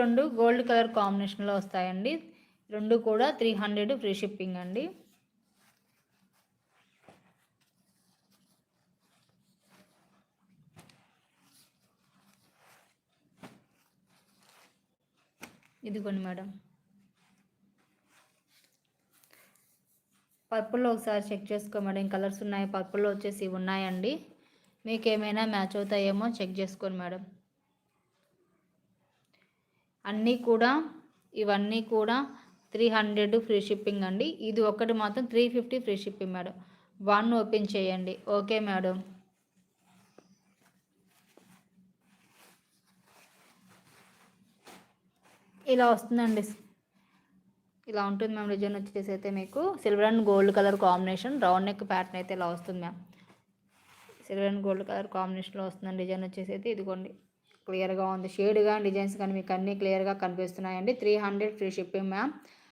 రెండు gold colour కాంబినేషన్లో వస్తాయండి. రెండు కూడా 300 ఫ్రీ షిప్పింగ్ అండి. ఇదిగోండి మేడం. పర్పుల్లో ఒకసారి చెక్ చేసుకో మేడం. కలర్స్ ఉన్నాయి, పర్పుల్లో వచ్చేసి ఉన్నాయండి. మీకు ఏమైనా మ్యాచ్ అవుతాయేమో చెక్ చేసుకోండి మేడం. ఇవన్నీ కూడా 300 ఫ్రీ షిప్పింగ్ అండి. ఇది ఒకటి మాత్రం 350 ఫ్రీ షిప్పింగ్ మేడం. 1 ఓపెన్ చేయండి. Okay madam. ఇలా వస్తుందండి. ఇలా ఉంటుంది మ్యామ్. డిజైన్ వచ్చేసి అయితే మీకు silver and gold colour combination round neck pattern అయితే ఇలా వస్తుంది ma'am. Silver and gold colour కాంబినేషన్లో వస్తుందండి. డిజైన్ వచ్చేసి అయితే ఇదిగోండి, క్లియర్గా ఉంది. షేడ్గా డిజైన్స్ కానీ మీకు అన్నీ క్లియర్గా కనిపిస్తున్నాయండి. 300 ఫ్రీ షిప్పింగ్ మ్యామ్.